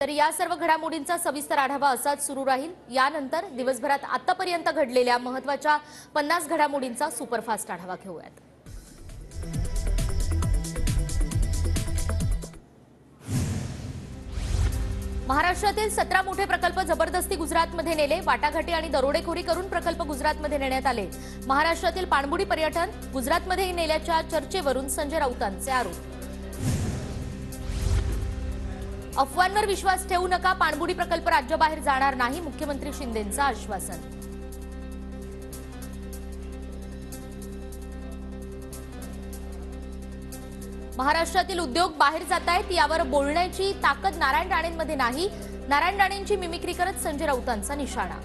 तर या सर्व घडामोडींचा सविस्तर आढावा असाच सुरू राहील। यानंतर दिवसभरात आतापर्यंत घडलेल्या महत्त्वाच्या 50 घडामोडींचा सुपरफास्ट आढावा घेऊयात। महाराष्ट्रातील 17 मोठे प्रकल्प जबरदस्ती गुजरातमध्ये नेले। वाटाघाटी आणि दरोडेखोरी करून प्रकल्प गुजरातमध्ये नेण्यात आले। महाराष्ट्रातील पाणबुडी पर्यटन गुजरातमध्ये नेल्याच्या चर्चेवरून संजय राऊतांचे आरोप। अफवांवर विश्वास ठेवू नका, पाणबुडी प्रकल्प राज्याबाहेर जाणार नाही, मुख्यमंत्री शिंदेंचं आश्वासन। महाराष्ट्रातील उद्योग बाहेर जात आहेत, यावर बोलण्याची ताकद नारायण राणेंमध्ये नाही, नारायण राणेंची मिमिक्री करत संजय राऊतांचा निशाणा।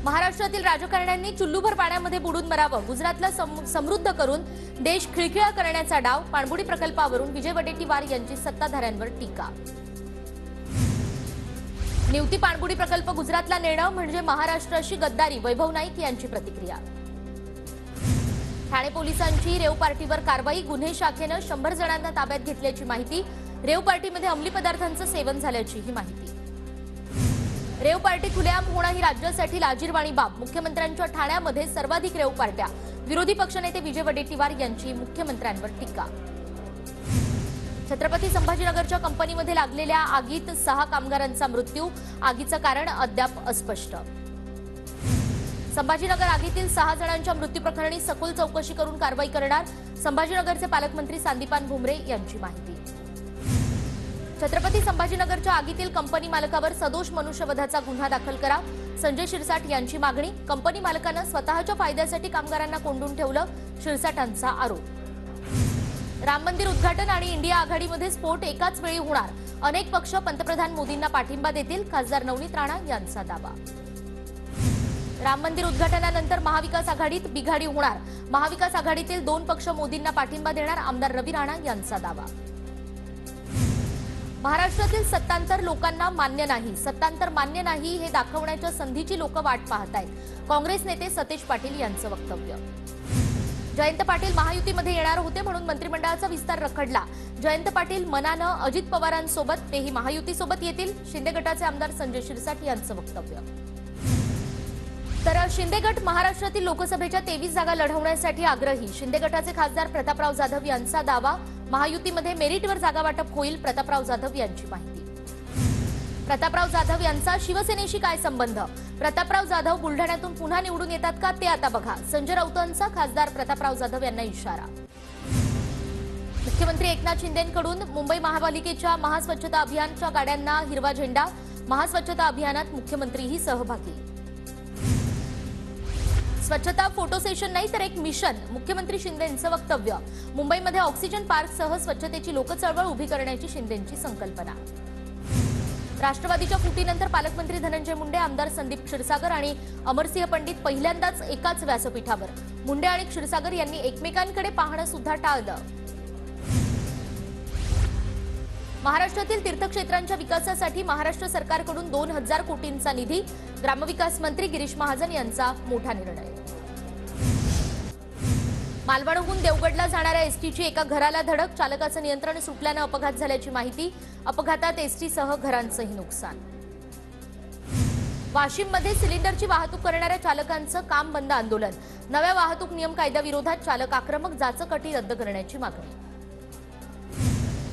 महाराष्ट्रातील राजकारण्यांनी चुल्लूभर पाण्यामध्ये बुडून मरावं, गुजरातला समृद्ध करून देश खिळखिळा करण्याचा डाव, पाणबुडी प्रकल्पावरून विजय वडेट्टीवार यांची सत्ताधाऱ्यांवर टीका। निवती पाणबुडी प्रकल्प गुजरातला नेणं म्हणजे महाराष्ट्राशी गद्दारी, वैभव नाईक यांची प्रतिक्रिया। ठाणे पोलिसांची रेव पार्टीवर कारवाई, गुन्हे शाखेनं 100 जणांना ताब्यात घेतल्याची माहिती, रेव पार्टीमध्ये अंमली पदार्थांचं सेवन झाल्याचीही माहिती। रेव पार्टी खुलेआम होणं ही राज्यासाठी लाजिरवाणी बाब, मुख्यमंत्र्यांच्या ठाण्यामध्ये सर्वाधिक रेव पार्ट्या, विरोधी पक्षनेते विजय वडेट्टीवार यांची मुख्यमंत्र्यांवर टीका। छत्रपती संभाजीनगरच्या कंपनीमध्ये लागलेल्या आगीत 6 कामगारांचा मृत्यू, आगीचं कारण अद्याप अस्पष्ट। संभाजीनगर आगीतील 6 जणांच्या मृत्यूप्रकरणी सखोल चौकशी करून कारवाई करणार, संभाजीनगरचे पालकमंत्री संदीपान भुमरे यांची माहिती। छत्रपती संभाजीनगरच्या आगीतील कंपनी मालकावर सदोष मनुष्यवधाचा गुन्हा दाखल करा, संजय शिरसाट यांची मागणी। कंपनी मालकानं स्वतःच्या फायद्यासाठी कामगारांना कोंडून ठेवलं, शिरसाटांचा आरोप। राम मंदिर उद्घाटन आणि इंडिया आघाडीमध्ये स्फोट एकाच वेळी होणार, अनेक पक्ष पंतप्रधान मोदींना पाठिंबा देतील, खासदार नवनीत राणा यांचा दावा। राम मंदिर उद्घाटनानंतर महाविकास आघाडीत बिघाडी होणार, महाविकास आघाडीतील 2 पक्ष मोदींना पाठिंबा देणार, आमदार रवी राणा यांचा दावा। महाराष्ट्रातील सत्तांतर लोकांना मान्य नाही, सत्तांतर मान्य नाही हे दाखवण्याच्या संधीची लोक वाट पाहत आहेत, काँग्रेस नेते सतेज पाटील यांचं वक्तव्य। जयंत पाटील महायुतीमध्ये येणार होते म्हणून मंत्रिमंडळाचा विस्तार रखडला, जयंत पाटील मनानं अजित पवारांसोबत, तेही महायुतीसोबत येतील, शिंदे गटाचे आमदार संजय शिरसाट यांचं वक्तव्य। तर शिंदे गट महाराष्ट्रातील लोकसभेच्या 23 जागा लढवण्यासाठी आग्रही, शिंदे गटाचे खासदार प्रतापराव जाधव यांचा दावा, महायुतीमध्ये मेरिटवर जागा वाटप होईल, प्रतापराव जाधव यांची माहिती। प्रतापराव जाधव यांचा शिवसेनेशी काय संबंध, प्रतापराव जाधव बुलढाण्यातून पुन्हा निवडून येतात का ते आता बघा, संजय राऊतांचा खासदार प्रतापराव जाधव यांना इशारा। मुख्यमंत्री एकनाथ शिंदेंकडून मुंबई महापालिकेच्या महास्वच्छता अभियानच्या गाड्यांना हिरवा झेंडा, महास्वच्छता अभियानात मुख्यमंत्रीही सहभागी। स्वच्छता फोटो सेशन नाही तर एक मिशन, मुख्यमंत्री शिंदेंचं वक्तव्य। मुंबईमध्ये ऑक्सिजन पार्कसह स्वच्छतेची लोकचळवळ उभी करण्याची शिंदेंची संकल्पना। राष्ट्रवादीच्या फुटीनंतर पालकमंत्री धनंजय मुंडे, आमदार संदीप क्षीरसागर आणि अमरसिंह पंडित पहिल्यांदाच एकाच व्यासपीठावर, मुंडे आणि क्षीरसागर यांनी एकमेकांकडे पाहणं सुद्धा टाळलं। महाराष्ट्रातील तीर्थक्षेत्रांच्या विकासासाठी महाराष्ट्र सरकारकडून 2000 कोटींचा निधी, ग्रामविकास मंत्री गिरीश महाजन यांचा मोठा निर्णय। मालवणहून देवगडला जाणाऱ्या एसटीची एका घराला धडक, चालकाचं नियंत्रण सुटल्यानं अपघात झाल्याची माहिती, अपघातात एसटीसह घरांचंही नुकसान। वाशिममध्ये सिलिंडरची वाहतूक करणाऱ्या चालकांचं काम बंद आंदोलन, नव्या वाहतूक नियम कायद्याविरोधात चालक आक्रमक, जाचक अटी रद्द करण्याची मागणी।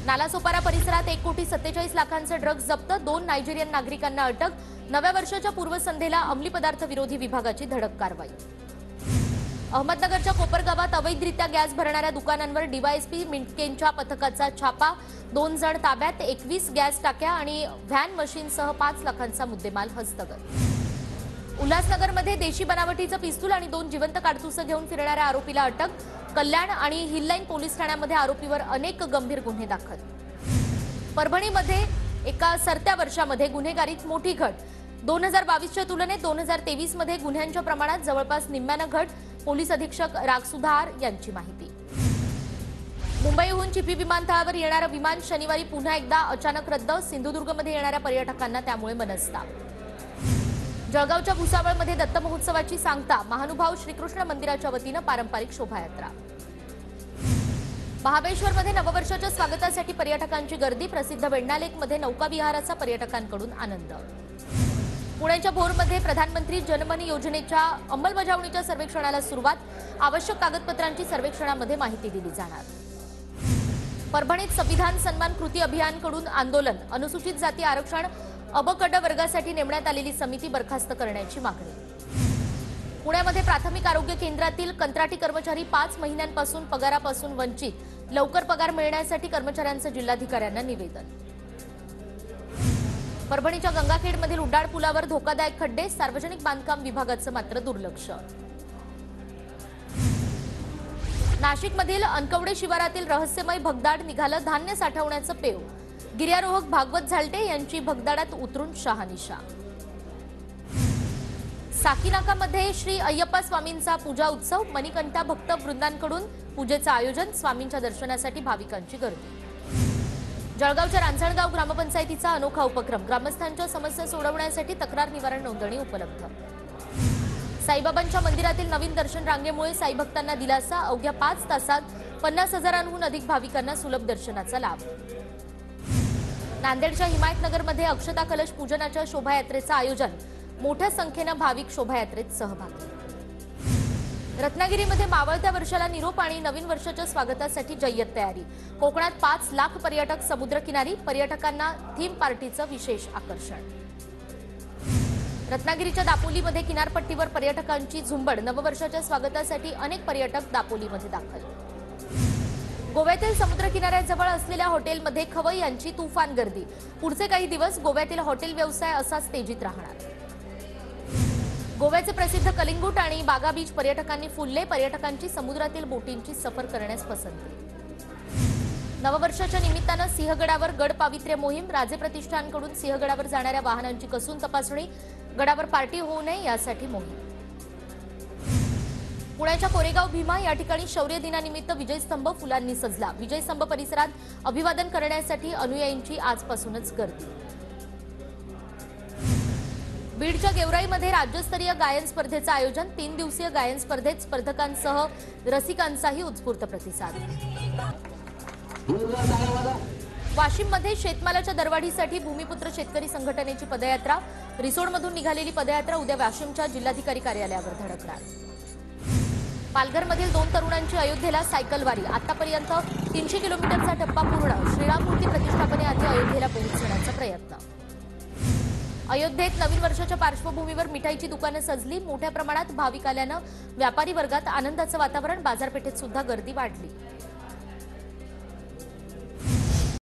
नालासोपारा परिसरात 1,47,00,000 ड्रग्ज जप्त, 2 नायजेरियन नागरिकांना अटक, नव्या वर्षाच्या पूर्वसंध्येला अंमली पदार्थ विरोधी विभागाची धडक कारवाई। अहमदनगरच्या कोपरगावात अवैधरित्या गॅस भरणाऱ्या दुकानांवर डीवायएसपी मिंटकेंच्या पथकाचा छापा, 2 जण ताब्यात, 21 गॅस टाक्या आणि व्हॅन मशीनसह 5 लाखांचा मुद्देमाल हस्तगत। उल्हासनगरमध्ये देशी बनावटीचं पिस्तूल आणि 2 जिवंत काडतुसं घेऊन फिरणाऱ्या आरोपीला अटक, कल्याण आणि हिललाईन पोलीस ठाण्यामध्ये आरोपीवर अनेक गंभीर गुन्हे दाखल। परभणीमध्ये एका सरत्या वर्षामध्ये गुन्हेगारीत मोठी घट, 2022च्या तुलनेत 2023 मध्ये गुन्ह्यांच्या प्रमाणात जवळपास निम्म्यानं घट, पोलीस अधीक्षक रागसुधार यांची माहिती। मुंबईहून चिपी विमानतळावर येणारं विमान शनिवारी पुन्हा एकदा अचानक रद्द, सिंधुदुर्गमध्ये येणाऱ्या पर्यटकांना त्यामुळे मनस्ताप। जळगावच्या भुसावळमध्ये दत्त महोत्सवाची सांगता, महानुभाव श्रीकृष्ण मंदिराच्या वतीनं पारंपरिक शोभायात्रा। महाबळेश्वरमध्ये नववर्षाच्या स्वागतासाठी पर्यटकांची गर्दी. प्रसिद्ध वेण्णालेकमध्ये नौका विहाराचा पर्यटकांकडून आनंद. पुण्याच्या भोरमध्ये प्रधानमंत्री जनमन योजनेच्या अंमलबजावणीच्या सर्वेक्षणाला सुरुवात. आवश्यक कागदपत्रांची सर्वेक्षणामध्ये माहिती दिली जाणार. परभणीत संविधान सन्मान कृती अभियानकडून आंदोलन. अनुसूचित जाती आरक्षण अ क ड वर्गासाठी नेमण्यात आलेली समिती बरखास्त करण्याची मागणी. पुण्यामध्ये प्राथमिक आरोग्य केंद्रातील कंत्राटी कर्मचारी 5 महिन्यांपासून पगारापासून वंचित. लवकर पगार मिळण्यासाठी कर्मचाऱ्यांचं जिल्हाधिकाऱ्यांना निवेदन. परभणीच्या गंगाखेडमधील उड्डाण पुलावर धोकादायक खड्डे. सार्वजनिक बांधकाम विभागाचं मात्र दुर्लक्ष. नाशिकमधील अनकवडे शिवारातील रहस्यमय भगदाड. निघालं धान्य साठवण्याचं पेव. गिर्यारोहक भागवत झालटे यांची भगदाडात उतरून शहानिशा. साकीनाकामध्ये श्री अय्यप्पा स्वामींचा पूजा उत्सव. मणिकंठा भक्त वृंदांकडून पूजेचं आयोजन. स्वामींच्या दर्शनासाठी भाविकांची गर्दी. जळगावच्या रांजणगाव ग्रामपंचायतीचा अनोखा उपक्रम. ग्रामस्थांच्या समस्या सोडवण्यासाठी तक्रार निवारण नोंदणी उपलब्ध. साईबाबांच्या मंदिरातील नवीन दर्शन रांगेमुळे साईभक्तांना दिलासा. अवघ्या 5 तासात 50,000हून अधिक भाविकांना सुलभ दर्शनाचा लाभ. नांदेडच्या हिमायतनगरमध्ये अक्षता कलश पूजनाच्या शोभायात्रेचं आयोजन. मोठ्या संख्येनं भाविक शोभायात्रेत सहभागी. रत्नागिरीमध्ये मावळत्या वर्षाला निरोप आणि नवीन वर्षाच्या स्वागतासाठी जय्यत तयारी. कोकणात 5 लाख पर्यटक समुद्रकिनारी. पर्यटकांना थीम पार्टीचं विशेष आकर्षण. रत्नागिरीच्या दापोलीमध्ये किनारपट्टीवर पर्यटकांची झुंबड. नववर्षाच्या स्वागतासाठी अनेक पर्यटक दापोलीमध्ये दाखल. गोव्यातील समुद्रकिनाऱ्याजवळ असलेल्या हॉटेलमध्ये खवई यांची तुफान गर्दी. पुढचे काही दिवस गोव्यातील हॉटेल व्यवसाय असाच तेजीत राहणार. गोव्याचे प्रसिद्ध कलिंगूट आणि बागा बीच पर्यटकांनी फुलले. पर्यटकांची समुद्रातील बोटींची सफर करण्यास पसंती. नववर्षाच्या निमित्तानं सिंहगडावर गड पावित्र्य मोहीम. राजे प्रतिष्ठानकडून सिंहगडावर जाणाऱ्या वाहनांची कसून तपासणी. गडावर पार्टी होऊ नये यासाठी मोहीम. पुण्याच्या कोरेगाव भीमा या ठिकाणी शौर्य दिनानिमित्त विजयस्तंभ फुलांनी सजला. विजयस्तंभ परिसरात अभिवादन करण्यासाठी अनुयायींची आजपासूनच गर्दी. बीडच्या गेवराईमध्ये राज्यस्तरीय गायन स्पर्धेचं आयोजन. 3 दिवसीय गायन स्पर्धेत स्पर्धकांसह रसिकांचाही उत्स्फूर्त प्रतिसाद. वाशिममध्ये शेतमालाच्या दरवाढीसाठी भूमिपुत्र शेतकरी संघटनेची पदयात्रा. रिसोडमधून निघालेली पदयात्रा उद्या वाशिमच्या जिल्हाधिकारी कार्यालयावर धडकणार. पालघरमधील 2 तरुणांची अयोध्येला सायकलवारी. आतापर्यंत 300 किलोमीटरचा टप्पा पूर्ण. श्रीराम मूर्ती प्रतिष्ठापनेआधी अयोध्येला पोहोचण्याचा प्रयत्न. अयोध्येत नवीन वर्षाच्या पार्श्वभूमीवर मिठाईची दुकानं सजली. मोठ्या प्रमाणात भाविक आल्यानं व्यापारी वर्गात आनंदाचं वातावरण. बाजारपेठेत सुद्धा गर्दी वाढली.